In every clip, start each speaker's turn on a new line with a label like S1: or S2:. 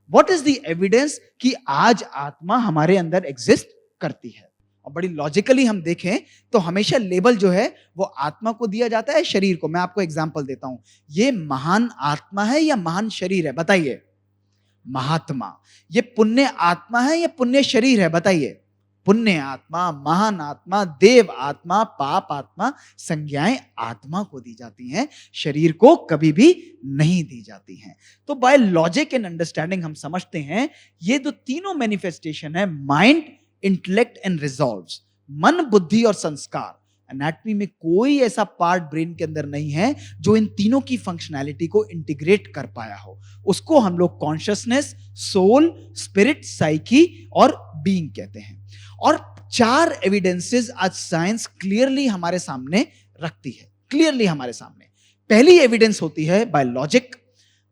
S1: What is the evidence कि आज आत्मा हमारे अंदर एग्जिस्ट करती है? और बड़ी लॉजिकली हम देखें तो हमेशा लेबल जो है वो आत्मा को दिया जाता है शरीर को। मैं आपको एग्जांपल देता हूं, ये महान आत्मा है या महान शरीर है? बताइए। महात्मा। ये पुण्य आत्मा है या पुण्य शरीर है? बताइए। पुण्य आत्मा, महान आत्मा, देव आत्मा, पाप आत्मा, संज्ञाएं आत्मा को दी जाती हैं, शरीर को कभी भी नहीं दी जाती हैं। तो बाय लॉजिक एंड अंडरस्टैंडिंग हम समझते हैं ये जो तीनों मैनिफेस्टेशन है, माइंड, इंटेलेक्ट एंड रिजॉल्व्स, मन, बुद्धि और संस्कार, एनाटॉमी में कोई ऐसा पार्ट ब्रेन के अंदर नहीं है जो इन तीनों की फंक्शनैलिटी को इंटीग्रेट कर पाया हो। उसको हम लोग कॉन्शियसनेस, सोल, स्पिरिट, साइकी और बीइंग कहते हैं। और 4 एविडेंसेस आज साइंस क्लियरली हमारे सामने रखती है, क्लियरली हमारे सामने। पहली एविडेंस होती है बाय लॉजिक,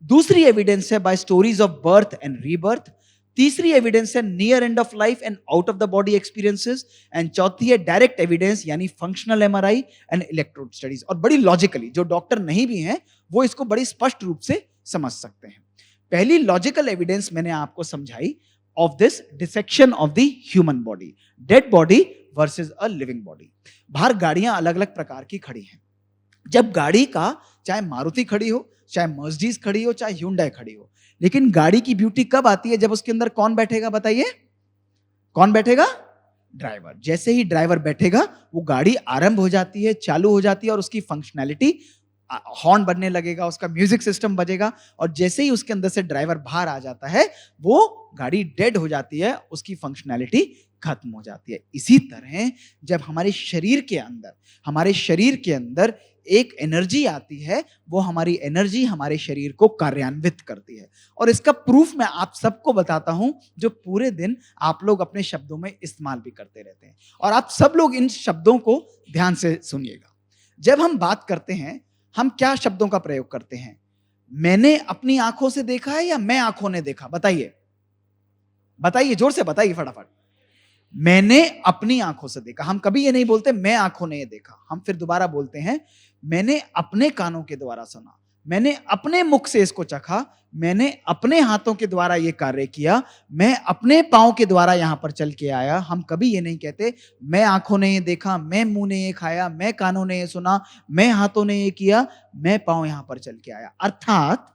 S1: दूसरी एविडेंस है by stories of birth and rebirth, तीसरी एविडेंस है near end of life and out of the body experiences, and चौथी है डायरेक्ट एविडेंस यानी functional MRI and electrode studies. और बड़ी लॉजिकली, जो डॉक्टर नहीं भी हैं वो इसको बड़ी स्पष्ट रूप से समझ सकते हैं। पहली लॉजिकल एविडेंस मैंने आपको समझाई of this dissection of the human body, dead body versus a living body. बाहर गाड़ियां अलग अलग प्रकार की खड़ी हैं। जब गाड़ी का, चाहे मारुति खड़ी हो, चाहे मर्सिडीज खड़ी हो, चाहे ह्यूंडई खड़ी हो, लेकिन गाड़ी की ब्यूटी कब आती है? जब उसके अंदर कौन बैठेगा? बताइए, कौन बैठेगा? ड्राइवर। जैसे ही ड्राइवर बैठेगा वो गाड़ी आरंभ हो जाती है, चालू हो जाती है और उसकी फंक्शनैलिटी, हॉर्न बनने लगेगा, उसका म्यूजिक सिस्टम बजेगा, और जैसे ही उसके अंदर से ड्राइवर बाहर आ जाता है वो गाड़ी डेड हो जाती है, उसकी फंक्शनैलिटी खत्म हो जाती है। इसी तरह जब हमारे शरीर के अंदर एक एनर्जी आती है, वो हमारी एनर्जी हमारे शरीर को कार्यान्वित करती है। और इसका प्रूफ मैं आप सबको बताता हूं, जो पूरे दिन आप लोग अपने शब्दों में इस्तेमाल भी करते रहते हैं, और आप सब लोग इन शब्दों को ध्यान से सुनिएगा। जब हम बात करते हैं, हम क्या शब्दों का प्रयोग करते हैं? मैंने अपनी आंखों से देखा है या मैं आंखों ने देखा? बताइए, बताइए, जोर से बताइए फटाफट। मैंने अपनी आंखों से देखा। हम कभी ये नहीं बोलते मैं आंखों ने ये देखा, हम फिर दोबारा बोलते हैं मैंने अपने कानों के द्वारा सुना, मैंने अपने मुख से इसको चखा, मैंने अपने हाथों के द्वारा ये कार्य किया, मैं अपने पांव के द्वारा यहां पर चल के आया। हम कभी ये नहीं कहते मैं आंखों ने ये देखा, मैं मुंह ने ये खाया, मैं कानों ने ये सुना, मैं हाथों ने ये किया, मैं पांव यहां पर चल के आया। अर्थात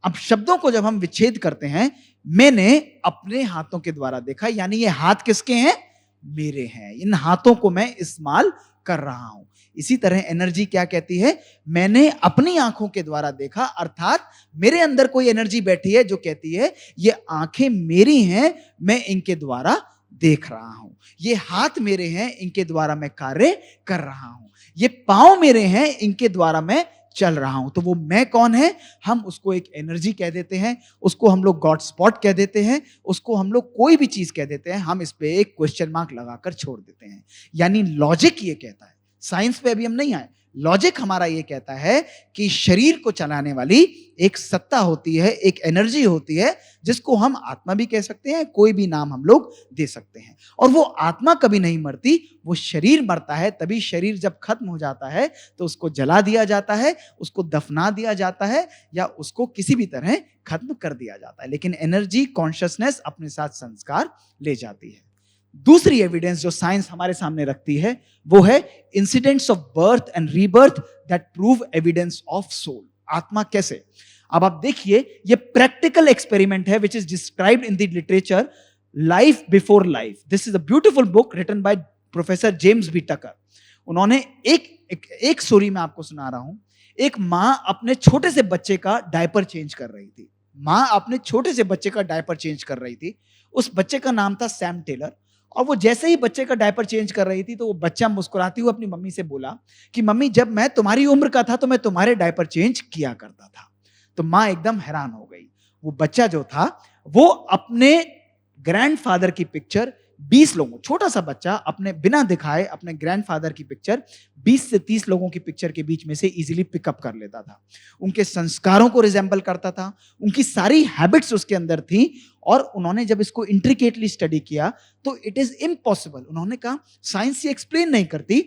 S1: अब शब्दों को जब हम विच्छेद करते हैं, मैंने अपने हाथों के द्वारा देखा, यानी ये हाथ किसके हैं? मेरे हैं। इन हाथों को मैं इस्तेमाल कर रहा हूं। इसी तरह एनर्जी क्या कहती है? मैंने अपनी आंखों के द्वारा देखा, अर्थात मेरे अंदर कोई एनर्जी बैठी है जो कहती है ये आंखें मेरी हैं, मैं इनके द्वारा देख रहा हूं, ये हाथ मेरे हैं, इनके द्वारा मैं कार्य कर रहा हूं, ये पांव मेरे हैं, इनके द्वारा मैं चल रहा हूं। तो वो मैं कौन है? हम उसको एक एनर्जी कह देते हैं, उसको हम लोग गॉड स्पॉट कह देते हैं, उसको हम लोग कोई भी चीज कह देते हैं, हम इस पे एक क्वेश्चन मार्क लगाकर छोड़ देते हैं। यानी लॉजिक ये कहता है, साइंस पे अभी हम नहीं आए, लॉजिक हमारा ये कहता है कि शरीर को चलाने वाली एक सत्ता होती है, एक एनर्जी होती है, जिसको हम आत्मा भी कह सकते हैं, कोई भी नाम हम लोग दे सकते हैं। और वो आत्मा कभी नहीं मरती, वो शरीर मरता है। तभी शरीर जब खत्म हो जाता है तो उसको जला दिया जाता है, उसको दफना दिया जाता है, या उसको किसी भी तरह खत्म कर दिया जाता है। लेकिन एनर्जी, कॉन्शियसनेस अपने साथ संस्कार ले जाती है। दूसरी एविडेंस जो साइंस हमारे सामने रखती है वो है incidents of birth and rebirth that prove evidence of soul. आत्मा कैसे? अब आप देखिए, ये प्रैक्टिकल एक्सपेरिमेंट है which is described in the literature life before life. This is a beautiful book written by professor James B Tucker. उन्होंने एक story में आपको सुना रहा हूं। एक मां अपने छोटे से बच्चे का डायपर चेंज कर रही थी। मां अपने छोटे से बच्चे का डायपर चेंज कर रही थी। उस बच्चे का नाम था सैम टेलर। और वो जैसे ही बच्चे का डायपर चेंज कर रही थी तो वो बच्चा मुस्कुराती हुई अपनी मम्मी से बोला कि मम्मी, जब मैं तुम्हारी उम्र का था तो मैं तुम्हारे डायपर चेंज किया करता था। तो मां एकदम हैरान हो गई। वो बच्चा जो था वो अपने ग्रैंडफादर की पिक्चर 20 लोगों, छोटा सा बच्चा अपने बिना दिखाए अपने ग्रैंडफादर की पिक्चर 20 से 30 लोगों की पिक्चर के बीच में से इजीली पिकअप कर लेता था। उनके संस्कारों को रिजेंबल करता था, उनकी सारी हैबिट्स उसके अंदर थी। और उन्होंने जब इसको इंट्रिकेटली स्टडी किया तो इट इज इम्पॉसिबल, उन्होंने कहा साइंस ये एक्सप्लेन नहीं करती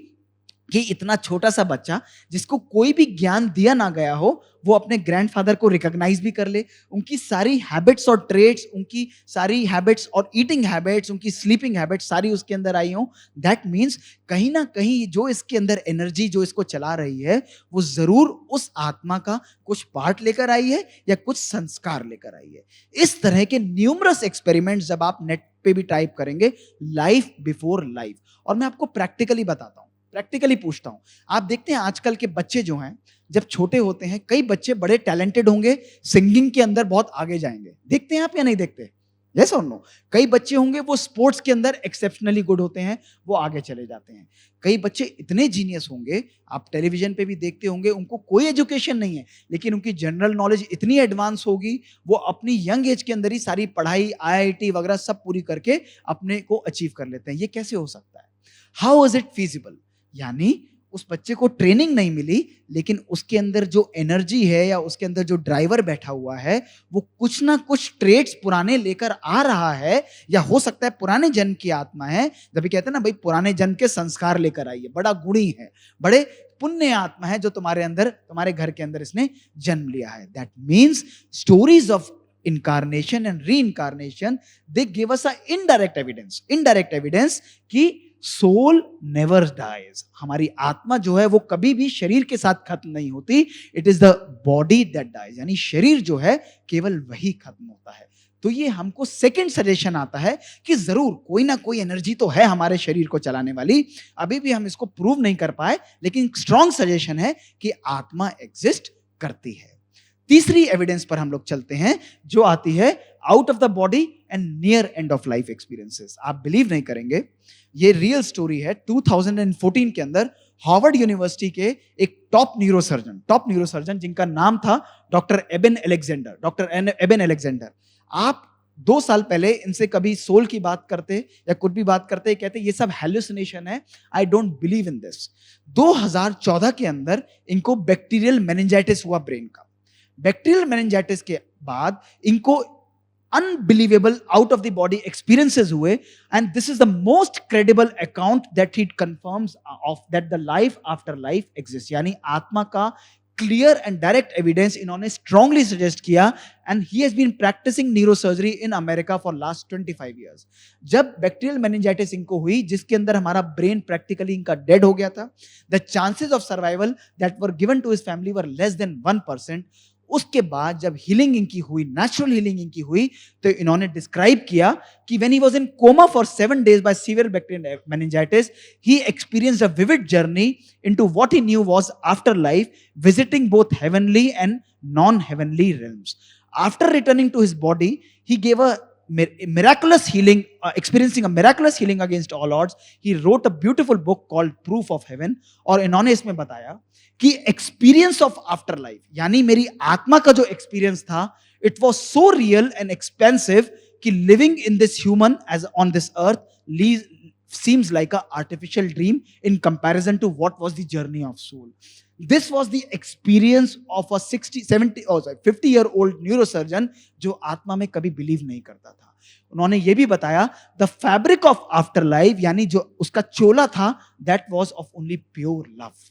S1: कि इतना छोटा सा बच्चा जिसको कोई भी ज्ञान दिया ना गया हो, वो अपने ग्रैंडफादर को रिकॉग्नाइज भी कर ले, उनकी सारी हैबिट्स और ट्रेड्स, उनकी सारी हैबिट्स और ईटिंग हैबिट्स, उनकी स्लीपिंग हैबिट्स सारी उसके अंदर आई हो। दैट मीन्स कहीं ना कहीं जो इसके अंदर एनर्जी जो इसको चला रही है, वो जरूर उस आत्मा का कुछ पार्ट लेकर आई है या कुछ संस्कार लेकर आई है। इस तरह के न्यूमरस एक्सपेरिमेंट्स जब आप नेट पे भी टाइप करेंगे, लाइफ बिफोर लाइफ, और मैं आपको प्रैक्टिकली बताता हूं, प्रैक्टिकली पूछता हूं। आप देखते हैं आजकल के बच्चे जो हैं, जब छोटे होते हैं, कई बच्चे बड़े टैलेंटेड होंगे, सिंगिंग के अंदर बहुत आगे जाएंगे, देखते हैं आप या नहीं देखते? यस और नो? कई बच्चे होंगे वो स्पोर्ट्स के अंदर एक्सेप्शनली गुड होते हैं, वो आगे चले जाते हैं। कई बच्चे इतने जीनियस होंगे, आप टेलीविजन पे भी देखते होंगे, उनको कोई एजुकेशन नहीं है, लेकिन उनकी जनरल नॉलेज इतनी एडवांस होगी, वो अपनी यंग एज के अंदर ही सारी पढ़ाई, आईआईटी वगैरह सब पूरी करके अपने को अचीव कर लेते हैं। ये कैसे हो सकता है? How is it feasible? यानी उस बच्चे को ट्रेनिंग नहीं मिली, लेकिन उसके अंदर जो एनर्जी है या उसके अंदर जो ड्राइवर बैठा हुआ है, वो कुछ ना कुछ ट्रेड्स पुराने लेकर आ रहा है, या हो सकता है पुराने जन्म की आत्मा है। जब भी कहते हैं ना भाई, पुराने जन्म के संस्कार लेकर आई है, बड़ा गुणी है, बड़े पुण्य आत्मा है जो तुम्हारे अंदर, तुम्हारे घर के अंदर इसने जन्म लिया है। That means stories of incarnation and reincarnation, they give us a indirect evidence कि सोल नेवर डाइज। हमारी आत्मा जो है वो कभी भी शरीर के साथ खत्म नहीं होती। It is the body that dies, यानी शरीर जो है केवल वही खत्म होता है। तो ये हमको सेकंड सजेशन आता है कि जरूर कोई ना कोई एनर्जी तो है हमारे शरीर को चलाने वाली। अभी भी हम इसको प्रूव नहीं कर पाए, लेकिन स्ट्रॉन्ग सजेशन है कि आत्मा एग्जिस्ट करती है। तीसरी एविडेंस पर हम लोग चलते हैं, जो आती है out of the body and near end of life experiences. आप बिलीव नहीं करेंगे, ये रियल स्टोरी है। 2014 के अंदर हार्वर्ड यूनिवर्सिटी के एक टॉप न्यूरोसर्जन जिनका नाम था डॉक्टर एबेन अलेक्जेंडर। आप 2 साल पहले इनसे कभी सोल की बात करते या कुछ भी बात करते, कहते ये सब हेलुसिनेशन है, I don't believe in this. 2014 के अंदर इनको बैक्टीरियल मेनिंजाइटिस हुआ ब्रेन का। बैक्टीरियल मेनिंजाइटिस के बाद इनको unbelievable out of the body experiences हुए, and this is the most credible account that he confirms of that the life after life exist. यानी आत्मा का क्लियर एंड डायरेक्ट एविडेंस इन्होंने स्ट्रांगली सजेस्ट किया, and he has been practising neurosurgery in America for last 25 years. जब bacterial meningitis इनको हुई, जिसके अंदर हमारा ब्रेन प्रैक्टिकली इनका डेड हो गया था, the chances of survival that were given to his family were less than 1%। उसके बाद जब हीलिंग इनकी हुई, नेचुरल हीलिंग इनकी हुई, तो इन्होंने डिस्क्राइब किया कि when he was in coma for 7 days by severe bacterial meningitis, he experienced a vivid journey into what he knew was after life, visiting both heavenly and non heavenly realms. After returning to his body, he gave a miraculous healing, experiencing a miraculous healing against all odds. He wrote a beautiful book called Proof of Heaven, और इन्होंने इसमें बताया कि experience of after life, यानी मेरी आत्मा का जो एक्सपीरियंस था, it was so real and expensive कि living in this human age on this earth seems like an artificial dream in comparison to what was the journey of soul. This was the experience of a 50-year-old neurosurgeon जो आत्मा में कभी believe नहीं करता था। उन्होंने ये भी बताया, the fabric of afterlife, यानी जो उसका चोला था, that was of only pure love.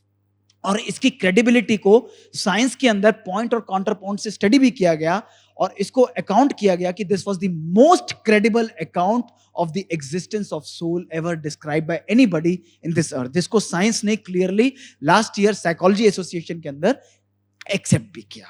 S1: और इसकी क्रेडिबिलिटी को साइंस के अंदर पॉइंट और काउंटर पॉइंट से स्टडी भी किया गया, और इसको अकाउंट किया गया कि this was the most credible account of the existence of soul ever describe by anybody in this earth, जिसको साइंस ने clearly last year psychology association के अंदर एक्सेप्ट भी किया।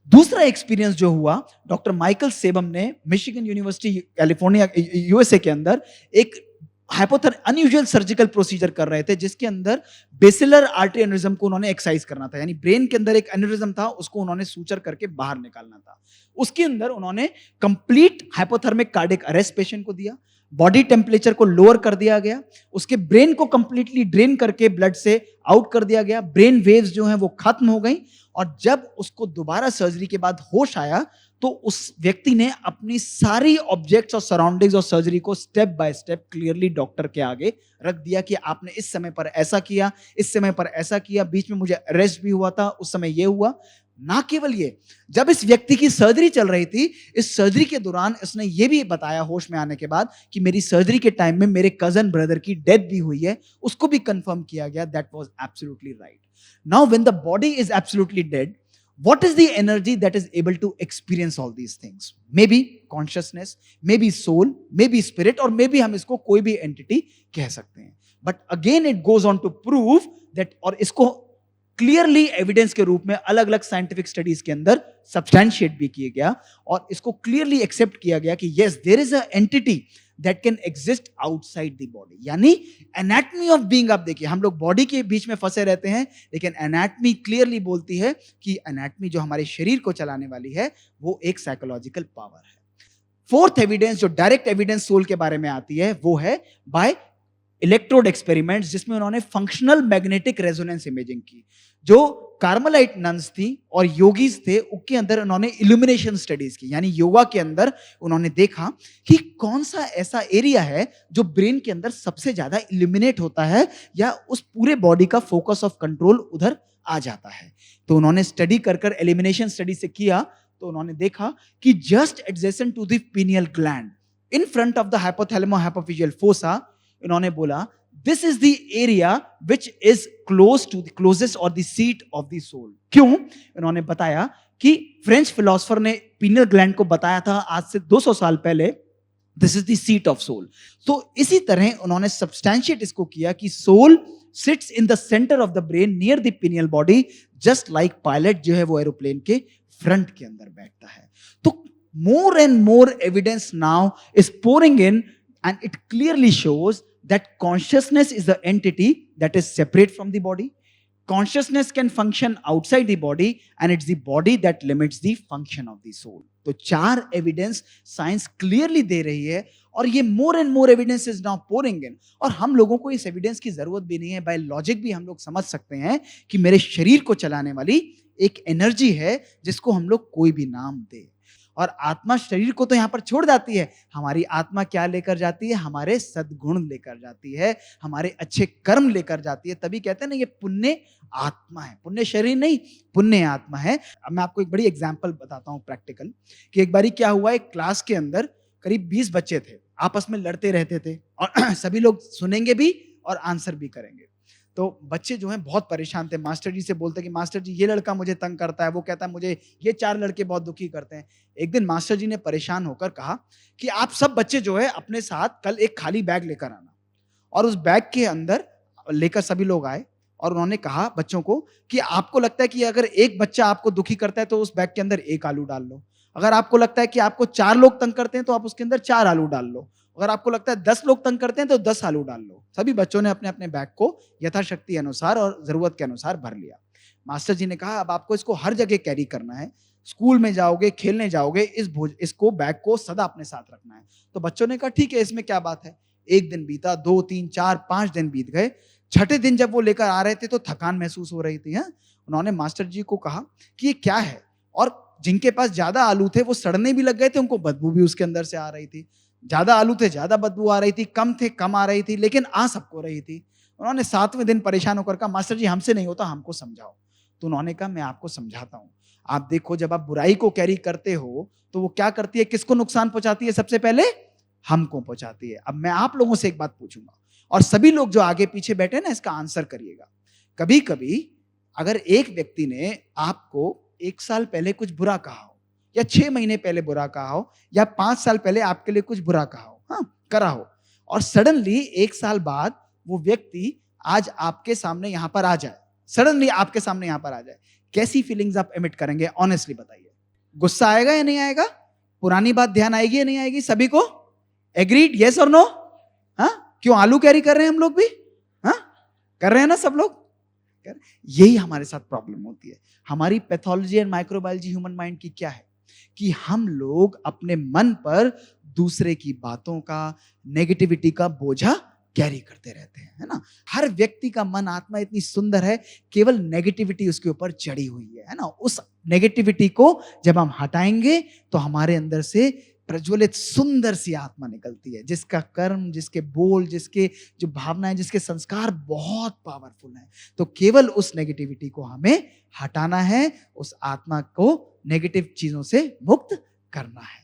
S1: दूसरा एक्सपीरियंस जो हुआ, डॉक्टर माइकल सेबम ने मिशिगन यूनिवर्सिटी कैलिफोर्निया यूएसए के अंदर एक अनयूजुअल सर्जिकल प्रोसीजर कर रहे थे, जिसके अंदर बेसिलर आर्टरी एन्यूरिज्म को उन्होंने एक्साइज करना था, यानी ब्रेन के अंदर एक एन्यूरिज्म था, उसको उन्होंने सूचर करके बाहर निकालना था। उसके अंदर उन्होंने complete hypothermic cardiac arrest patient को दिया, बॉडी टेम्परेचर को लोअर कर दिया गया, उसके ब्रेन को कंप्लीटली ड्रेन करके ब्लड से आउट कर दिया गया, ब्रेन वेव्स जो हैं वो खत्म हो गई, और जब उसको दोबारा सर्जरी के बाद होश आया, तो उस व्यक्ति ने अपनी सारी ऑब्जेक्ट्स और सराउंडिंग्स और सर्जरी को step by step clearly doctor के आगे रख दिया कि आपने इस समय पर ऐसा किया, इस समय पर ऐसा किया, बीच में मुझे अरेस्ट भी हुआ था, उस समय ये हुआ। ना केवल ये, जब इस व्यक्ति की सर्जरी चल रही थी, इस सर्जरी के दौरान इसने ये भी बताया होश में आने के बाद कि मेरी सर्जरी के टाइम में मेरे कजन ब्रदर की डेथ भी हुई है, उसको भी कंफर्म किया गया, that was absolutely right. Now when the body is absolutely dead, what is the energy that is able to experience all these things? Maybe consciousness, maybe soul, maybe spirit, और maybe हम इसको कोई भी entity कह सकते हैं. But again it goes on to prove that, और इसको क्लियरली एविडेंस के रूप में अलग अलग साइंटिफिक स्टडीज के अंदर सब्सटैंशिएट भी किया गया और इसको क्लियरली एक्सेप्ट किया गया कि yes, there is a entity that can exist outside the body. यानी एनाटमी ऑफ बीइंग, आप देखिए हम लोग बॉडी के बीच में फंसे रहते हैं, लेकिन एनाटमी क्लियरली बोलती है कि एनाटमी जो हमारे शरीर को चलाने वाली है वो एक साइकोलॉजिकल पावर है. फोर्थ एविडेंस जो डायरेक्ट एविडेंस सोल के बारे में आती है वो है बाय इलेक्ट्रोड एक्सपेरिमेंट्स, जिसमें उन्होंने फंक्शनल मैग्नेटिक रेजोनेंस इमेजिंग की. जो कार्मेलाइट नन्स थी और योगीज थे, उनके अंदर उन्होंने इल्यूमिनेशन स्टडीज की, यानी योगा के अंदर उन्होंने देखा कि कौन सा ऐसा एरिया है जो ब्रेन के अंदर सबसे ज्यादा इल्यूमिनेट होता है या उस पूरे बॉडी का फोकस ऑफ कंट्रोल उधर आ जाता है. तो उन्होंने स्टडी कर एलिमिनेशन स्टडी से किया, तो उन्होंने देखा कि just adjacent to the pineal gland in front of the hypothalamo hypophyseal fossa, इन्होंने बोला this is the area which is close to the closest और the seat of the soul. क्यों? इन्होंने बताया कि फ्रेंच फिलोसोफर ने पीनियल ग्लैंड को बताया था आज से 200 साल पहले, this is the seat of soul. तो इसी तरह उन्होंने सब्सटैंशिएट इसको किया कि soul sits in the centre of the brain near the pineal body, just like pilot जो है वो एरोप्लेन के फ्रंट के अंदर बैठता है. तो more and more evidence now is pouring in and it clearly shows that consciousness is the entity that is separate from the body. Consciousness can function outside the body and it's the body that limits the function of the soul. तो 4 evidence science clearly दे रही है और ये more and more evidence is now pouring in. और हम लोगों को इस evidence की जरूरत भी नहीं है, by logic भी हम लोग समझ सकते हैं कि मेरे शरीर को चलाने वाली एक एनर्जी है जिसको हम लोग कोई भी नाम दे. और आत्मा शरीर को तो यहां पर छोड़ जाती है, हमारी आत्मा क्या लेकर जाती है? हमारे सद्गुण लेकर जाती है, हमारे अच्छे कर्म लेकर जाती है. तभी कहते हैं ना ये पुण्य आत्मा है, पुण्य शरीर नहीं, पुण्य आत्मा है. अब मैं आपको एक बड़ी एग्जांपल बताता हूं प्रैक्टिकल, कि एक बारी क्या हुआ, एक क्लास के अंदर करीब 20 बच्चे थे, आपस में लड़ते रहते थे और सभी लोग सुनेंगे भी और आंसर भी करेंगे. तो बच्चे जो हैं बहुत परेशान थे, मास्टर जी से बोलते कि मास्टर जी ये लड़का मुझे तंग करता है, वो कहता है मुझे ये 4 लड़के बहुत दुखी करते हैं. एक दिन मास्टर जी ने परेशान होकर कहा कि आप सब बच्चे जो है अपने साथ कल एक खाली बैग लेकर आना. और उस बैग के अंदर लेकर सभी लोग आए और उन्होंने कहा बच्चों को कि आपको लगता है कि अगर एक बच्चा आपको दुखी करता है तो उस बैग के अंदर 1 आलू डाल लो. अगर आपको लगता है कि आपको 4 लोग तंग करते हैं तो आप उसके अंदर 4 आलू डाल लो. अगर आपको लगता है 10 लोग तंग करते हैं तो 10 आलू डाल लो. सभी बच्चों ने अपने अपने बैग को यथाशक्ति अनुसार और जरूरत के अनुसार भर लिया. मास्टर जी ने कहा अब आपको इसको हर जगह कैरी करना है, स्कूल में जाओगे, खेलने जाओगे, इसको बैग को सदा अपने साथ रखना है. तो बच्चों ने कहा ठीक है, इसमें क्या बात है. 1 दिन बीता, 2, 3, 4, 5 दिन बीत गए. 6ठे दिन जब वो लेकर आ रहे थे तो थकान महसूस हो रही थी. उन्होंने मास्टर जी को कहा कि ये क्या है, और जिनके पास ज्यादा आलू थे वो सड़ने भी लग गए थे, उनको बदबू भी उसके अंदर से आ रही थी. ज्यादा आलू थे, ज्यादा बदबू आ रही थी, कम थे, कम आ रही थी, लेकिन आ सबको रही थी. उन्होंने 7वें दिन परेशान होकर कहा मास्टर जी हमसे नहीं होता, हमको समझाओ. तो उन्होंने कहा मैं आपको समझाता हूं. आप देखो जब आप बुराई को कैरी करते हो तो वो क्या करती है, किसको नुकसान पहुंचाती है? सबसे पहले हमको पहुंचाती है. अब मैं आप लोगों से एक बात पूछूंगा और सभी लोग जो आगे पीछे बैठे हैं ना इसका आंसर करिएगा. कभी कभी अगर एक व्यक्ति ने आपको 1 साल पहले कुछ बुरा कहा हो, या 6 महीने पहले बुरा कहा हो, या 5 साल पहले आपके लिए कुछ बुरा कहा हो, करा हो, और सडनली 1 साल बाद वो व्यक्ति आज आपके सामने यहां पर आ जाए, सडनली आपके सामने यहां पर आ जाए, कैसी फीलिंग्स आप एमिट करेंगे? ऑनेस्टली बताइए. गुस्सा आएगा या नहीं आएगा? पुरानी बात ध्यान आएगी या नहीं आएगी? सभी को एग्रीड? यस और नो? क्यों आलू कैरी कर रहे हैं हम लोग भी? कर रहे हैं ना सब लोग? यही हमारे साथ प्रॉब्लम होती है. हमारी pathology and microbiology human mind की क्या है कि हम लोग अपने मन पर दूसरे की बातों का, नेगेटिविटी का बोझा कैरी करते रहते हैं, है ना. हर व्यक्ति का मन, आत्मा इतनी सुंदर है, केवल नेगेटिविटी उसके ऊपर चढ़ी हुई है ना. उस नेगेटिविटी को जब हम हटाएंगे तो हमारे अंदर से प्रज्वलित सुंदर सी आत्मा निकलती है, जिसका कर्म, जिसके बोल, जिसके जो भावनाएं, जिसके संस्कार बहुत पावरफुल हैं। तो केवल उस नेगेटिविटी को हमें हटाना है, उस आत्मा को नेगेटिव चीजों से मुक्त करना है।